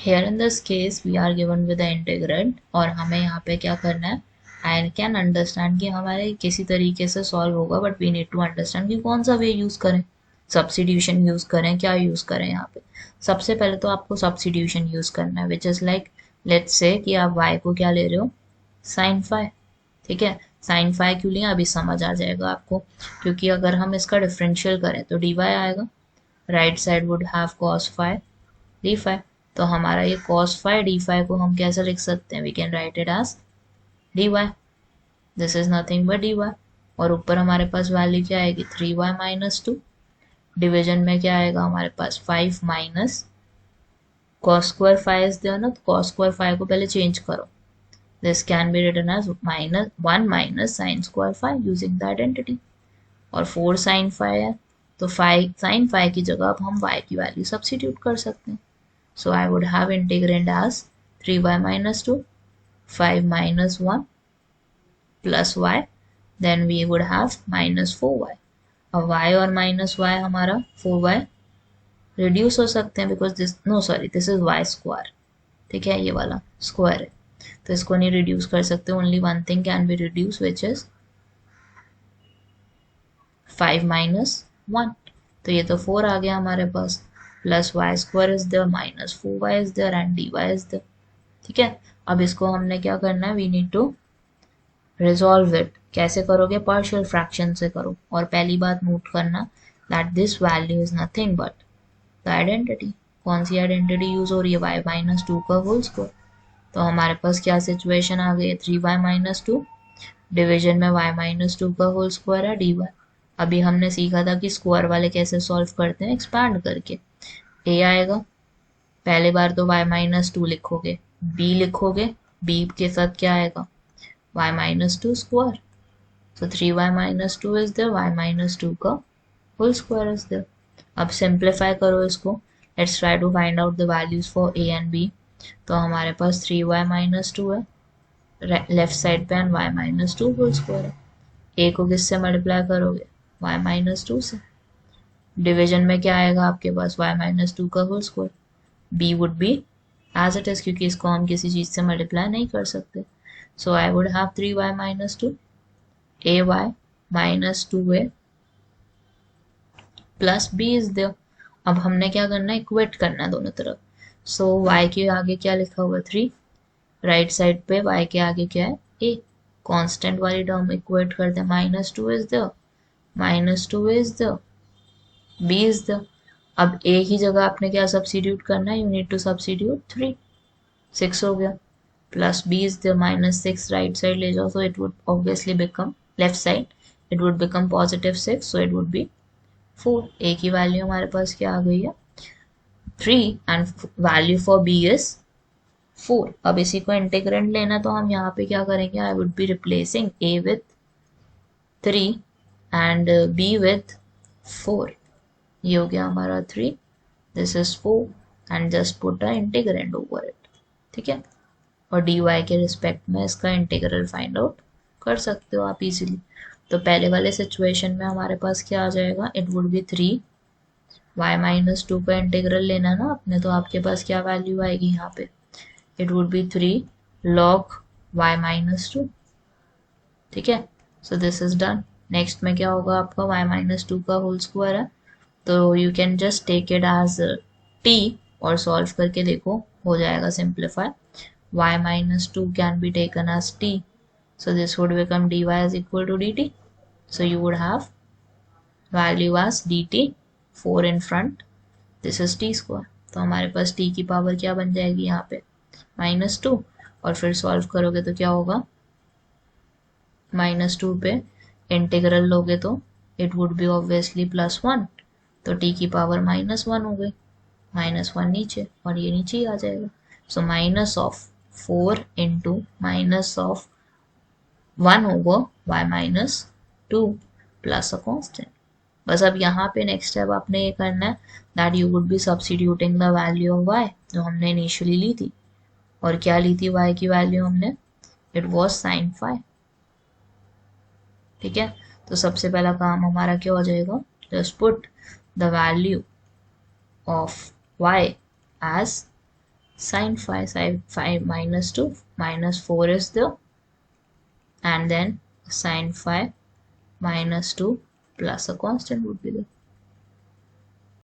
Here in this case we are given with the integrand और हमें यहाँ पे क्या करना है, आई कैन अंडरस्टैंड कि हमारे किसी तरीके से सॉल्व होगा, but we need to understand कि कौन सा वे यूज़ करें, सब्सिट्यूशन यूज़ करें, क्या यूज़ करें। यहाँ पे सबसे पहले तो आपको सब्सिट्यूशन यूज़ करना है, which is like let's say कि आप y को क्या ले रहे हो, साइन फाई। ठीक है, साइन फाई क्यों लिया अभी समझ आ जाएगा आपको, क्योंकि अगर हम इसका डिफरेंशियल करें तो dy आएगा, right side would have cos phi d phi. तो हमारा ये कॉस फाई डी फाई को हम कैसे लिख सकते हैं, we can write it as d y, this is nothing but d y. और ऊपर हमारे पास वैल्यू क्या आएगी, 3y माइनस 2। डिविजन में क्या आएगा हमारे पास 5 minus cos square five is there ना, तो कॉस स्क्वायर फाइव को पहले चेंज करो, this can be written as minus 1 minus sine square five using the identity. और 4 साइन फाइव है, तो 5 साइन फाइव की जगह अब हम y की वैल्यू सब्सिट्यूट कर सकते हैं। So I would have integrand as 3y minus 2, 5 minus 1 plus y, then we would have minus 4y। अब y और minus y हमारा 4y रिड्यूस हो सकते हैं, because this no sorry this is y square. ठीक है, ये वाला स्क्वायर है तो इसको नहीं रिड्यूस कर सकते, only one thing can be reduce which is 5 minus 1, तो ये तो 4 आ गया हमारे पास, plus Y square is there minus 4y is there and dy is there. ठीक है, अब इसको हमने क्या करना है, we need to resolve it. कैसे करोगे, पार्शियल फ्रैक्शन से करो। और पहली बात नोट करना that this value is nothing but the identity. कौन सी आइडेंटिटी यूज हो रही है, y माइनस 2 का होल स्क्वायर। तो हमारे पास क्या सिचुएशन आ गई है, 3y माइनस 2, डिविजन में y माइनस 2 का होल स्क्वायर है dy। अभी हमने सीखा था कि स्क्वायर वाले कैसे सॉल्व करते हैं, एक्सपैंड करके। a आएगा, पहले बार तो y माइनस 2 लिखोगे, b लिखोगे, b के साथ क्या आएगा y minus 2 square, so 3y minus 2 is there, y minus 2 का होल स्क्वायर इज देयर। अब सिंप्लीफाई करो इसको, let's try to find out the values for a and b। तो हमारे पास 3y माइनस 2 है लेफ्ट साइड पे and y minus 2 whole square है। a को किससे मल्टीप्लाई करोगे, y माइनस 2 से। डिवीजन में क्या आएगा आपके पास, y माइनस 2 का whole square, b would be as it is, क्योंकि इसको हम किसी चीज से मल्टीप्लाई नहीं कर सकते। So I would have 3y minus 2, ay minus 2a plus b is there. अब हमने क्या करना है, इक्वेट करना है दोनों तरफ। सो y के आगे क्या लिखा हुआ है 3, राइट साइड पे y के आगे क्या है a, कांस्टेंट वाली टर्म इक्वेट करते हैं, minus 2 is there, minus 2 is there, b is there. अब a की जगह आपने क्या सब्सिट्यूट करना है, यू नीड टू सब्सिट्यूट 3, 6 हो गया, plus b is there minus 6, right side ले जाओ, so it would obviously become left side, it would become positive 6, so it would be 4। a की वैल्यू हमारे पास क्या आ गई है 3 and value for b is 4। अब इसी को इंटीग्रेंट लेना तो हम यहाँ पे क्या करेंगे, I would be replacing a with 3 and b with 4। ये हो गया हमारा 3, this is 4 and just put a integrand over it. ठीक है, और dy के रिस्पेक्ट में इसका इंटीग्रल फाइंड आउट कर सकते हो आप इजीली। तो पहले वाले सिचुएशन में हमारे पास क्या आ जाएगा, it would B 3, y minus 2 का इंटीग्रल लेना ना आपने, तो आपके पास क्या वैल्यू आएगी यहाँ पे, it would B 3 log y minus 2। ठीक है, so this is done. Next में क्या होगा आपका, y माइनस 2 का होल स्क्वायर है, तो you can just take it as t और सॉल्व करके देखो, हो जाएगा simplify. y minus 2 can be taken as t, so this would become dy is equal to dt, so you would have value as dt, 4 in front, this is t square। तो हमारे पास t की power क्या बन जाएगी यहाँ पे -2, और फिर सॉल्व करोगे तो क्या होगा, -2 पे इंटीग्रल लोगे तो इट वुड बी ऑब्वियसली +1, तो t की पावर -1 हो गई, -1 नीचे और ये नीचे ही आ जाएगा। So minus of 4 into minus of 1 over y minus 2 plus a constant. बस अब यहाँ पे नेक्स्ट स्टेप आपने ये करना है that you would be substituting the value of y जो हमने इनिशियली ली थी। और क्या ली थी y की वैल्यू हमने, इट वॉज साइन फाई। ठीक है, तो सबसे पहला काम हमारा क्या हो जाएगा, just put the value of y as Sine phi minus 2 minus 4 is there, and then sine phi minus 2 plus a constant would be there.